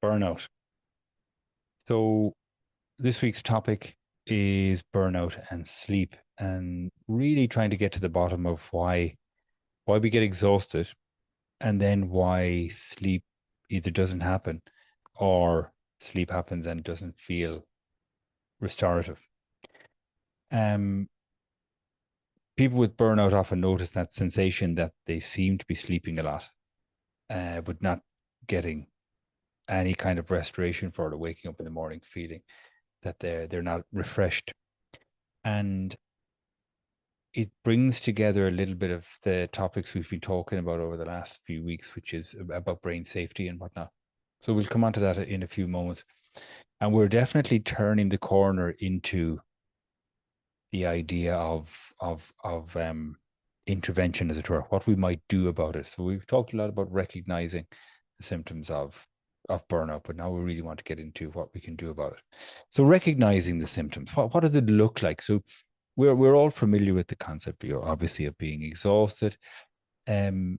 Burnout. So this week's topic is burnout and sleep, and really trying to get to the bottom of why we get exhausted, and then why sleep either doesn't happen or sleep happens and doesn't feel restorative. Um, People with burnout often notice that sensation that they seem to be sleeping a lot, but not getting any kind of restoration for it, waking up in the morning feeling that they're not refreshed. And it brings together a little bit of the topics we've been talking about over the last few weeks, which is about brain safety and whatnot. So we'll come on to that in a few moments. And we're definitely turning the corner into the idea of intervention, as it were, what we might do about it. So we've talked a lot about recognizing the symptoms of burnout, but now we really want to get into what we can do about it. So recognizing the symptoms, what does it look like? So we're all familiar with the concept, obviously, of being exhausted, and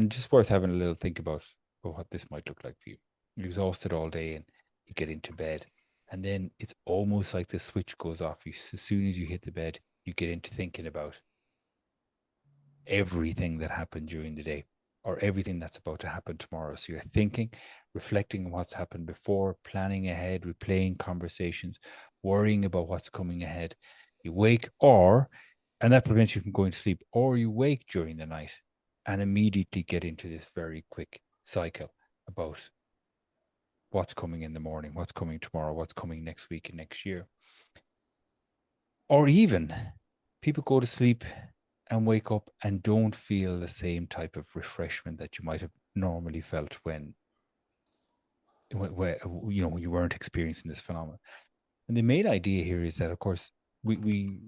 just worth having a little think about what this might look like for you. You're exhausted all day, and you get into bed, and then it's almost like the switch goes off. As soon as you hit the bed, you get into thinking about everything that happened during the day or everything that's about to happen tomorrow. So you're thinking, reflecting on what's happened before, planning ahead, replaying conversations, worrying about what's coming ahead. You wake, and that prevents you from going to sleep, or you wake during the night and immediately get into this very quick cycle about what's coming in the morning, what's coming tomorrow, what's coming next week and next year. Or even people go to sleep and wake up and don't feel the same type of refreshment that you might have normally felt when when you weren't experiencing this phenomenon. And the main idea here is that, of course, we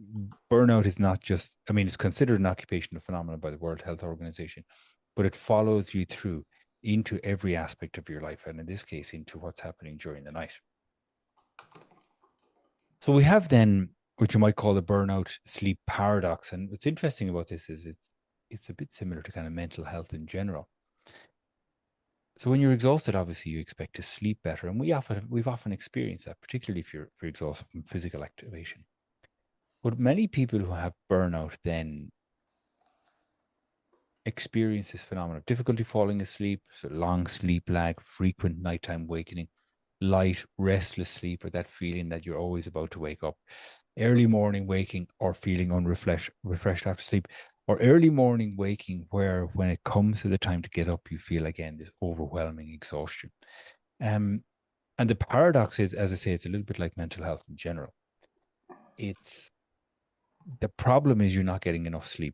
burnout is not just, I mean, it's considered an occupational phenomenon by the World Health Organization, but it follows you through into every aspect of your life, and in this case, into what's happening during the night. So we have then what you might call the burnout sleep paradox. And what's interesting about this is it's a bit similar to kind of mental health in general. So when you're exhausted, obviously you expect to sleep better, and we've often experienced that, particularly if you're exhausted from physical activation. But many people who have burnout then experience this phenomenon of difficulty falling asleep, so long sleep lag, frequent nighttime wakening, light, restless sleep, or that feeling that you're always about to wake up, early morning waking or feeling refreshed after sleep, or early morning waking where when it comes to the time to get up, you feel again this overwhelming exhaustion. Um, and the paradox is, as I say, it's a little bit like mental health in general. It's the problem is you're not getting enough sleep.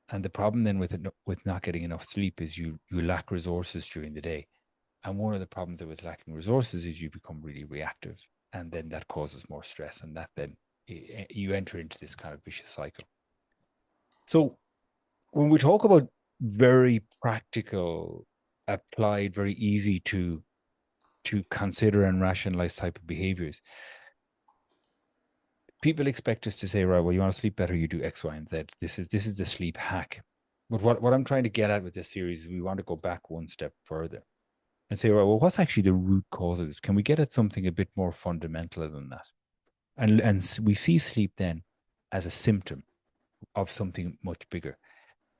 And the problem then with not getting enough sleep is you lack resources during the day. And one of the problems with lacking resources is you become really reactive, and then that causes more stress, and that then you enter into this kind of vicious cycle. So when we talk about very practical, applied, very easy to consider and rationalize type of behaviors, people expect us to say, right, well, you want to sleep better, you do X, Y, and Z. This is the sleep hack. But what I'm trying to get at with this series is we want to go back one step further and say, right, well, what's actually the root cause of this? Can we get at something a bit more fundamental than that? And we see sleep then as a symptom of something much bigger.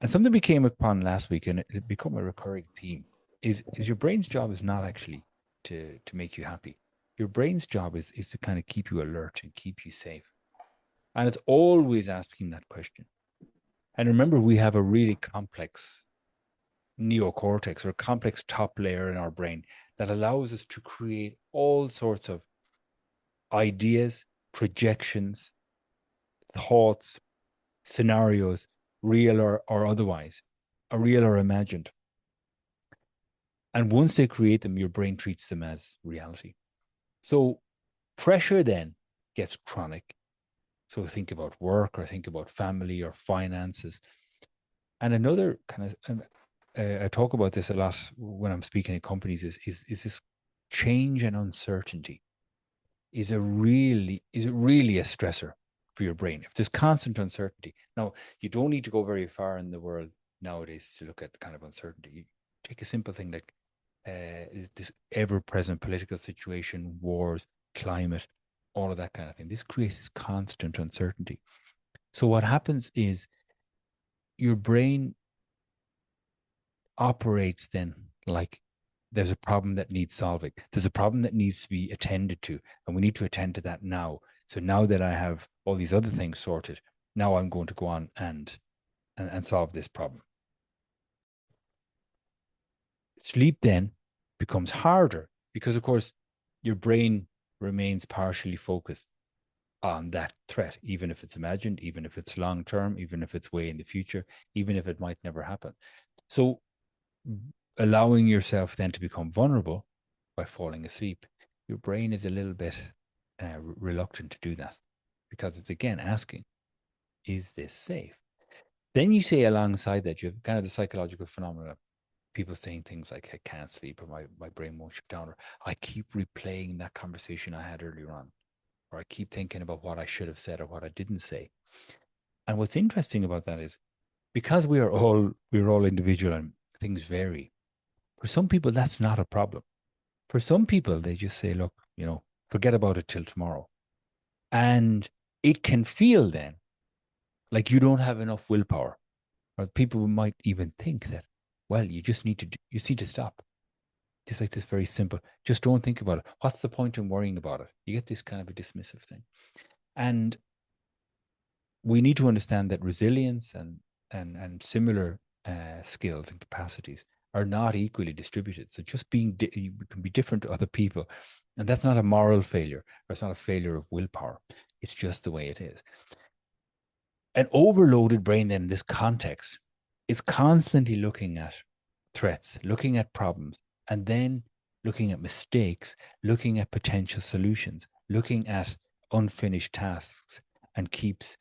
And something we came upon last week, and it become a recurring theme, is your brain's job is not actually to make you happy. Your brain's job is to kind of keep you alert and keep you safe. And it's always asking that question. And remember, we have a really complex neocortex or a complex top layer in our brain that allows us to create all sorts of ideas, projections, thoughts, scenarios, real or otherwise, or real or imagined. And once they create them, your brain treats them as reality. So pressure then gets chronic. So think about work or think about family or finances. And another kind of, I talk about this a lot when I'm speaking at companies, is this change and uncertainty is it really a stressor for your brain? If there's constant uncertainty, now you don't need to go very far in the world nowadays to look at kind of uncertainty. You take a simple thing like this ever-present political situation, wars, climate, all of that kind of thing. This creates this constant uncertainty. So what happens is your brain operates then like there's a problem that needs solving. There's a problem that needs to be attended to, and we need to attend to that now. So now that I have all these other things sorted, now I'm going to go on and solve this problem. Sleep then becomes harder because, of course, your brain remains partially focused on that threat, even if it's imagined, even if it's long term, even if it's way in the future, even if it might never happen. So allowing yourself then to become vulnerable by falling asleep, your brain is a little bit reluctant to do that because it's again asking, is this safe? Then you say alongside that, you have kind of the psychological phenomena, people saying things like, I can't sleep, or my brain won't shut down, or I keep replaying that conversation I had earlier on, or I keep thinking about what I should have said or what I didn't say. And what's interesting about that is because we're all individual and things vary. For some people, that's not a problem. For some people, they just say, look, forget about it till tomorrow. And it can feel then like you don't have enough willpower. Or people might even think that, well, you just need to stop. Just like this very simple, just don't think about it. What's the point in worrying about it? You get this kind of a dismissive thing. And we need to understand that resilience and similar skills and capacities are not equally distributed. So just you can be different to other people, and that's not a moral failure, or it's not a failure of willpower. It's just the way it is. An overloaded brain, then, in this context, is constantly looking at threats, looking at problems, and then looking at mistakes, looking at potential solutions, looking at unfinished tasks, and keeps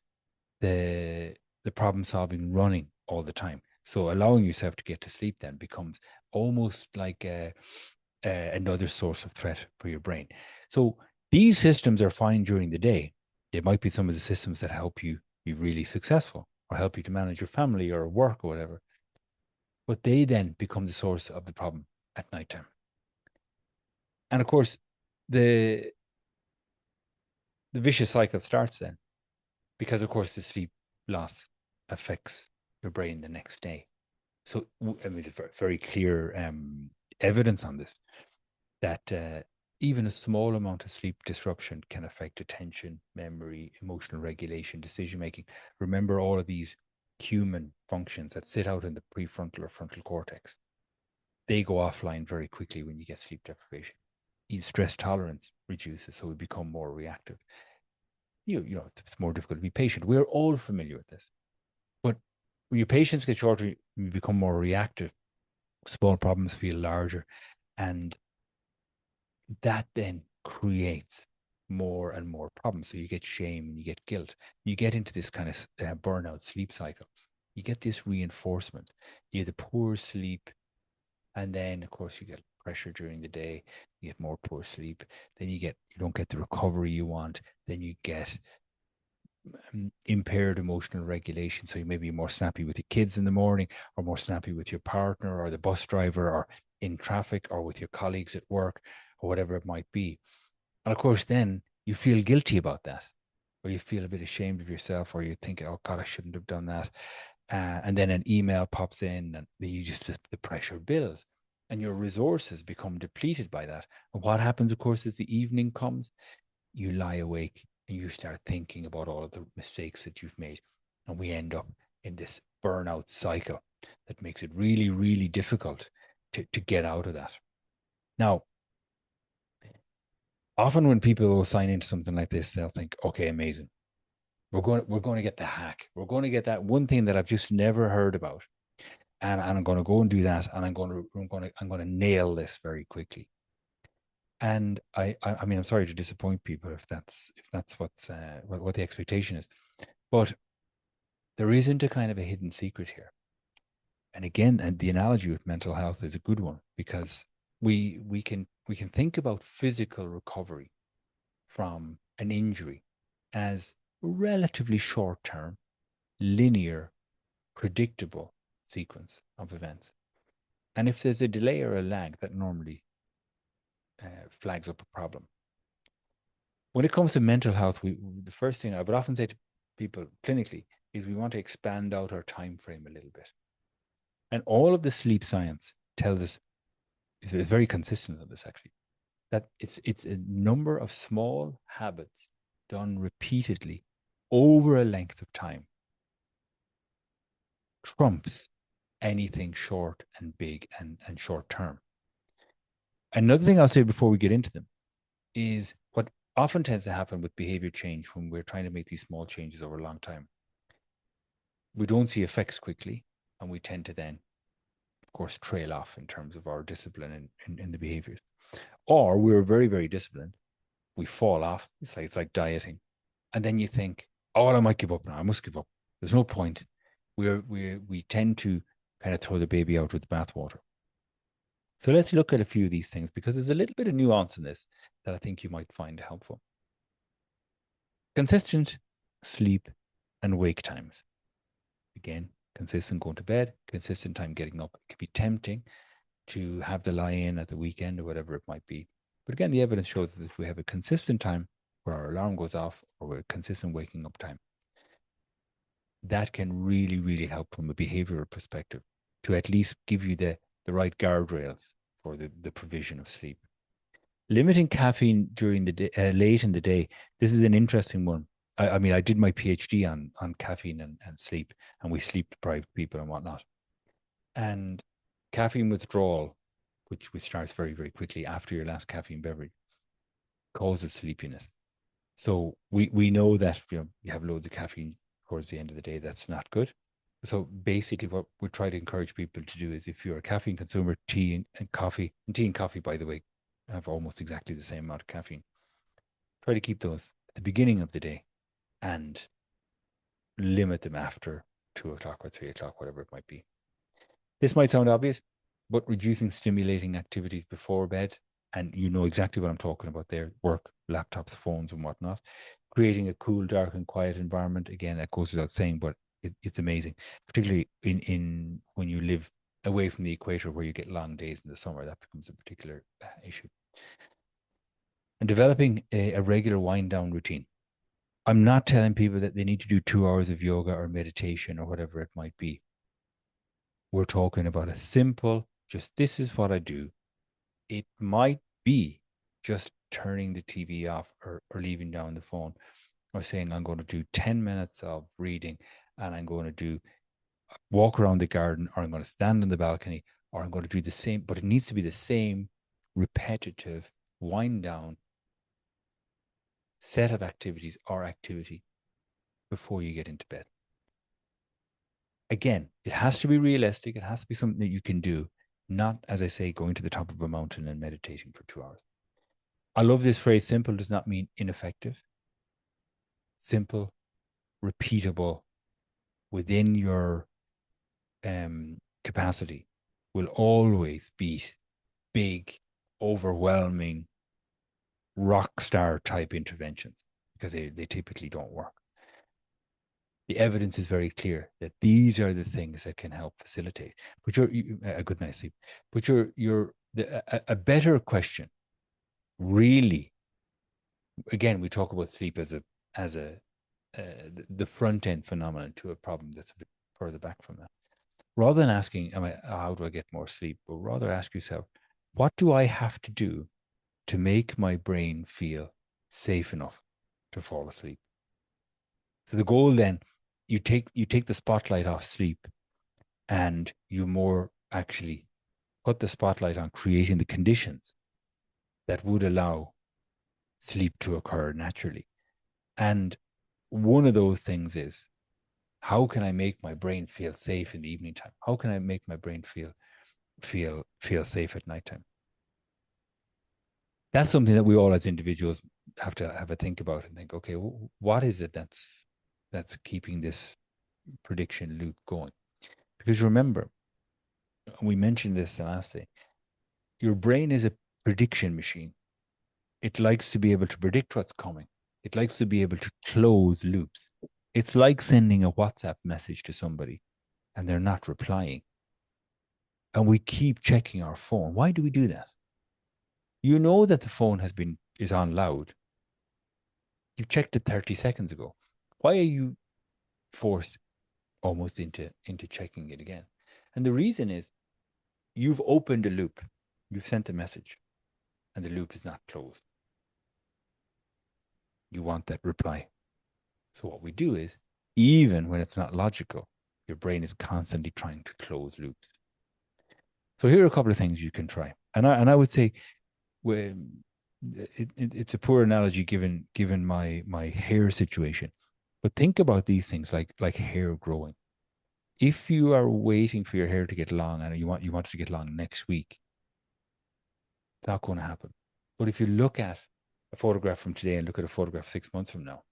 the problem solving running all the time. So allowing yourself to get to sleep then becomes almost like another source of threat for your brain. So these systems are fine during the day. They might be some of the systems that help you be really successful or help you to manage your family or work or whatever. But they then become the source of the problem at nighttime. And of course, the vicious cycle starts then because, of course, the sleep loss affects your brain the next day. So, I mean, there's very clear evidence on this that even a small amount of sleep disruption can affect attention, memory, emotional regulation, decision making. Remember all of these human functions that sit out in the prefrontal or frontal cortex. They go offline very quickly when you get sleep deprivation. Stress tolerance reduces, so we become more reactive. It's more difficult to be patient. We're all familiar with this. But when your patience gets shorter, you become more reactive. Small problems feel larger. And that then creates more and more problems. So you get shame and you get guilt. You get into this kind of burnout sleep cycle. You get this reinforcement. You get the poor sleep. And then, of course, you get pressure during the day. You get more poor sleep. Then you don't get the recovery you want. Then you get impaired emotional regulation. So you may be more snappy with your kids in the morning, or more snappy with your partner or the bus driver, or in traffic, or with your colleagues at work, or whatever it might be. And of course, then you feel guilty about that, or you feel a bit ashamed of yourself, or you think, oh God, I shouldn't have done that. And then an email pops in, and the pressure builds, and your resources become depleted by that. And what happens, of course, as the evening comes, you lie awake and you start thinking about all of the mistakes that you've made. And we end up in this burnout cycle that makes it really, really difficult to get out of that. Now, often when people will sign into something like this, they'll think, okay, amazing. We're going to get the hack. We're going to get that one thing that I've just never heard about. And I'm going to go and do that. And I'm going to nail this very quickly. And I mean, I'm sorry to disappoint people if that's what the expectation is, but there isn't a kind of a hidden secret here. And again, and the analogy with mental health is a good one because we can think about physical recovery from an injury as relatively short term, linear, predictable sequence of events. And if there's a delay or a lag, that normally flags up a problem. When it comes to mental health, the first thing I would often say to people clinically is we want to expand out our time frame a little bit. And all of the sleep science tells us, is very consistent on this actually, that it's a number of small habits done repeatedly over a length of time trumps anything short and big and short term. Another thing I'll say before we get into them is what often tends to happen with behavior change when we're trying to make these small changes over a long time. We don't see effects quickly, and we tend to then, of course, trail off in terms of our discipline in the behaviors. Or we're very, very disciplined. We fall off. It's like dieting. And then you think, oh, well, I might give up now. I must give up. There's no point. We tend to kind of throw the baby out with the bathwater. So let's look at a few of these things because there's a little bit of nuance in this that I think you might find helpful. Consistent sleep and wake times. Again, consistent going to bed, consistent time getting up. It can be tempting to have the lie-in at the weekend or whatever it might be. But again, the evidence shows that if we have a consistent time where our alarm goes off or we're consistent waking up time, that can really, really help from a behavioral perspective to at least give you the right guardrails for the provision of sleep. Limiting caffeine during the day, late in the day. This is an interesting one. I mean, I did my PhD on caffeine and sleep, and we sleep deprived people and whatnot. And caffeine withdrawal, which starts very, very quickly after your last caffeine beverage, causes sleepiness. So we know that you have loads of caffeine towards the end of the day. That's not good. So basically, what we try to encourage people to do is, if you're a caffeine consumer, tea and coffee, by the way, have almost exactly the same amount of caffeine. Try to keep those at the beginning of the day and limit them after 2 o'clock or 3 o'clock, whatever it might be. This might sound obvious, but reducing stimulating activities before bed, and you know exactly what I'm talking about there, work, laptops, phones, and whatnot. Creating a cool, dark, and quiet environment. Again, that goes without saying, but it's amazing, particularly in when you live away from the equator where you get long days in the summer. That becomes a particular issue. And developing a regular wind down routine. I'm not telling people that they need to do 2 hours of yoga or meditation or whatever it might be. We're talking about a simple, just this is what I do. It might be just turning the TV off or leaving down the phone, or saying I'm going to do 10 minutes of reading and I'm going to do walk around the garden, or I'm going to stand on the balcony, or I'm going to do the same, but it needs to be the same repetitive wind down set of activities or activity before you get into bed. Again, it has to be realistic. It has to be something that you can do, not, as I say, going to the top of a mountain and meditating for 2 hours. I love this phrase, simple does not mean ineffective. Simple, repeatable, within your capacity will always beat big, overwhelming, rock star type interventions because they typically don't work. The evidence is very clear that these are the things that can help facilitate. But a good night's sleep. But a better question, really. Again, we talk about sleep as the front end phenomenon to a problem that's a bit further back from that. Rather than asking, how do I get more sleep? But rather ask yourself, what do I have to do to make my brain feel safe enough to fall asleep? So the goal then, you take the spotlight off sleep, and you more actually put the spotlight on creating the conditions that would allow sleep to occur naturally. And one of those things is, how can I make my brain feel safe in the evening time? How can I make my brain feel safe at nighttime? That's something that we all as individuals have to have a think about and think, okay, what is it that's keeping this prediction loop going? Because remember, we mentioned this the last day, your brain is a prediction machine. It likes to be able to predict what's coming. It likes to be able to close loops. It's like sending a WhatsApp message to somebody and they're not replying. and we keep checking our phone. Why do we do that? You know that the phone is on loud. You checked it 30 seconds ago. Why are you forced almost into checking it again? And the reason is you've opened a loop. You've sent a message and the loop is not closed. You want that reply. So what we do is, even when it's not logical, your brain is constantly trying to close loops. So here are a couple of things you can try. And I would say, when it's a poor analogy given my hair situation, but think about these things like hair growing. If you are waiting for your hair to get long and you want it to get long next week, it's not going to happen. But if you look at a photograph from today and look at a photograph 6 months from now,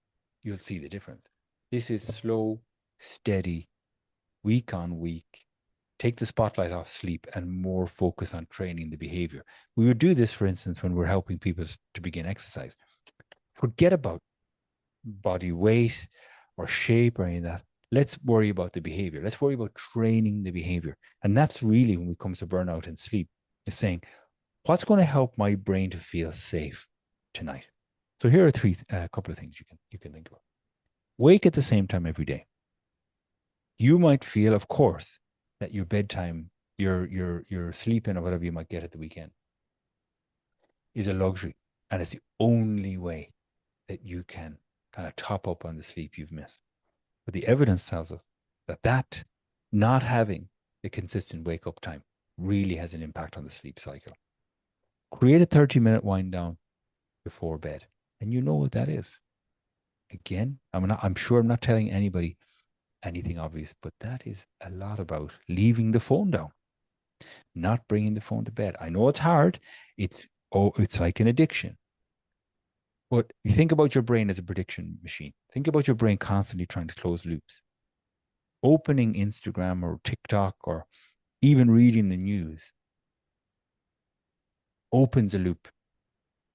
you'll see the difference. This is slow, steady, week on week. Take the spotlight off sleep and more focus on training the behavior. We would do this, for instance, when we're helping people to begin exercise. Forget about body weight or shape or any of that. Let's worry about the behavior. Let's worry about training the behavior. And that's really when it comes to burnout and sleep, is saying, what's going to help my brain to feel safe tonight? So here are a couple of things you can think about. Wake at the same time every day. You might feel, of course, that your bedtime, your sleeping or whatever you might get at the weekend is a luxury. And it's the only way that you can kind of top up on the sleep you've missed. But the evidence tells us that not having a consistent wake up time really has an impact on the sleep cycle. Create a 30-minute wind down before bed. And you know what that is. Again, I'm sure I'm not telling anybody anything obvious, but that is a lot about leaving the phone down, not bringing the phone to bed. I know it's hard. It's like an addiction. But you think about your brain as a prediction machine. Think about your brain constantly trying to close loops. Opening Instagram or TikTok or even reading the news opens a loop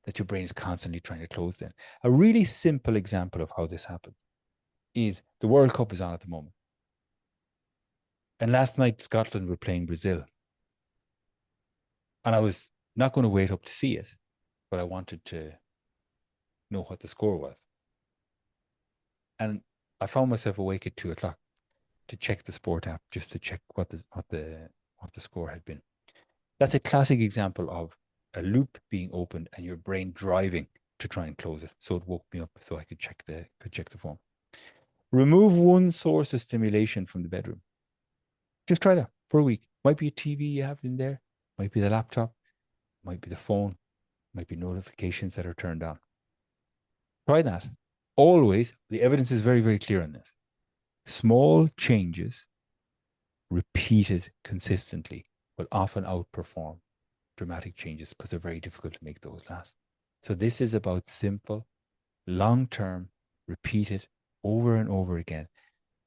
that your brain is constantly trying to close then. A really simple example of how this happens is the World Cup is on at the moment. And last night, Scotland were playing Brazil. And I was not going to wait up to see it, but I wanted to know what the score was. And I found myself awake at 2 o'clock to check the sport app, just to check what the score had been. That's a classic example of a loop being opened and your brain driving to try and close it. So it woke me up so I could check the phone. Remove one source of stimulation from the bedroom. Just try that for a week. Might be a TV you have in there, might be the laptop, might be the phone, might be notifications that are turned on. Try that. Always, the evidence is very, very clear on this. Small changes repeated consistently will often outperform dramatic changes because they're very difficult to make those last. So this is about simple, long-term, repeated over and over again.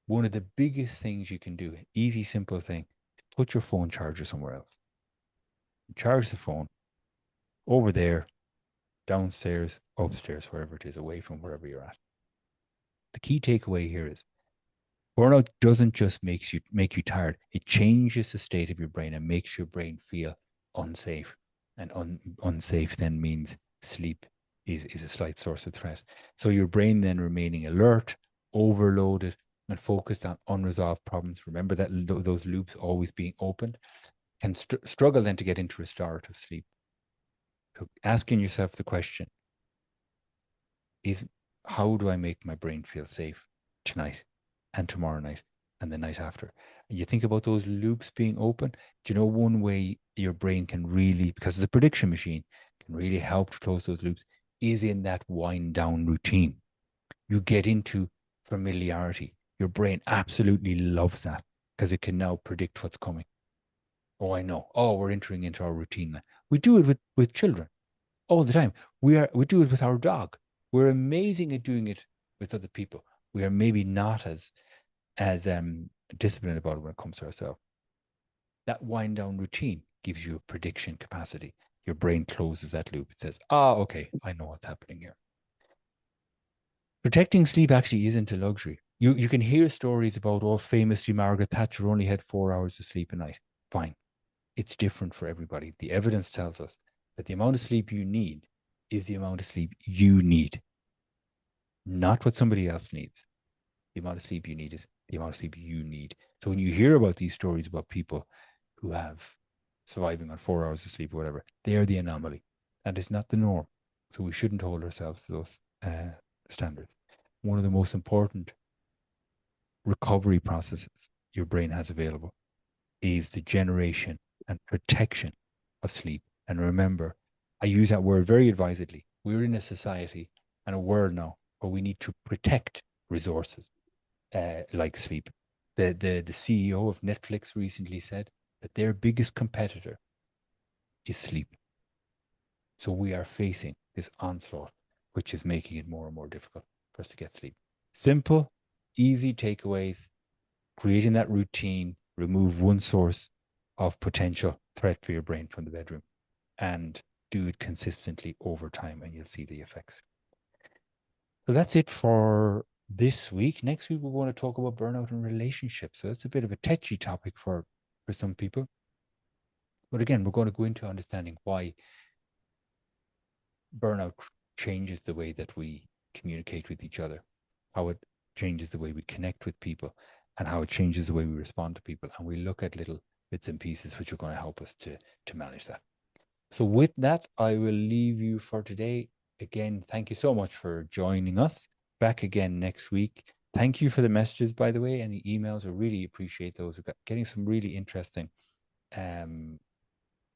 One of the biggest things you can do, easy, simple thing, is put your phone charger somewhere else. Charge the phone over there, downstairs, upstairs, wherever it is, away from wherever you're at. The key takeaway here is burnout doesn't just make you tired. It changes the state of your brain and makes your brain feel unsafe. And unsafe then means sleep is a slight source of threat. So your brain then remaining alert, overloaded, and focused on unresolved problems. Remember that those loops always being opened can struggle then to get into restorative sleep. So asking yourself the question is, how do I make my brain feel safe tonight and tomorrow night and the night after? And you think about those loops being open. Do you know one way your brain can really, because it's a prediction machine, can really help to close those loops is in that wind down routine. You get into familiarity. Your brain absolutely loves that because it can now predict what's coming. Oh, I know. Oh, we're entering into our routine now. We do it with children all the time. We do it with our dog. We're amazing at doing it with other people. We are maybe not as disciplined about it when it comes to ourselves. That wind down routine gives you a prediction capacity. Your brain closes that loop. It says, okay, I know what's happening here. Protecting sleep actually isn't a luxury. You can hear stories about, famously Margaret Thatcher only had 4 hours of sleep a night. Fine. it's different for everybody. The evidence tells us that the amount of sleep you need is the amount of sleep you need, not what somebody else needs. The amount of sleep you need is the amount of sleep you need. So when you hear about these stories about people who have surviving on 4 hours of sleep or whatever, they are the anomaly. That is not the norm. So we shouldn't hold ourselves to those standards. One of the most important recovery processes your brain has available is the generation and protection of sleep. And remember, I use that word very advisedly. We're in a society and a world now where we need to protect resources like sleep. The CEO of Netflix recently said that their biggest competitor is sleep. So we are facing this onslaught, which is making it more and more difficult for us to get sleep. Simple, easy takeaways, creating that routine, remove one source of potential threat for your brain from the bedroom, and do it consistently over time, and you'll see the effects. So that's it for this week. Next week, we're going to talk about burnout in relationships. So that's a bit of a touchy topic for some people. But again, we're going to go into understanding why burnout changes the way that we communicate with each other, how it changes the way we connect with people, and how it changes the way we respond to people. And we look at little bits and pieces which are going to help us to manage that. So with that, I will leave you for today. Again, thank you so much for joining us. Back again next week. Thank you for the messages, by the way, and the emails. I really appreciate those. We've got getting some really interesting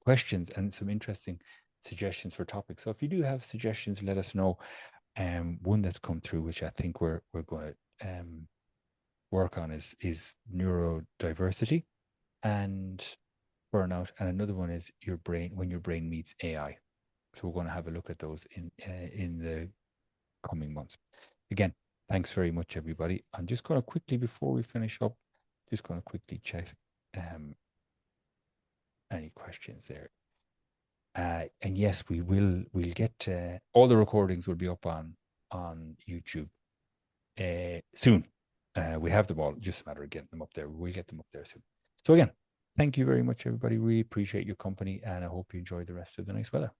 questions and some interesting suggestions for topics. So if you do have suggestions, let us know. One that's come through, which I think we're going to work on, is neurodiversity and burnout, and another one is your brain when your brain meets AI. So we're going to have a look at those in the coming months. Again, thanks very much, everybody. I'm just going to quickly, before we finish up, just going to quickly check any questions there. And yes, we'll get all the recordings will be up on YouTube soon. We have them all, just a matter of getting them up there. We'll get them up there soon. So again, thank you very much, everybody. Really appreciate your company, and I hope you enjoy the rest of the nice weather.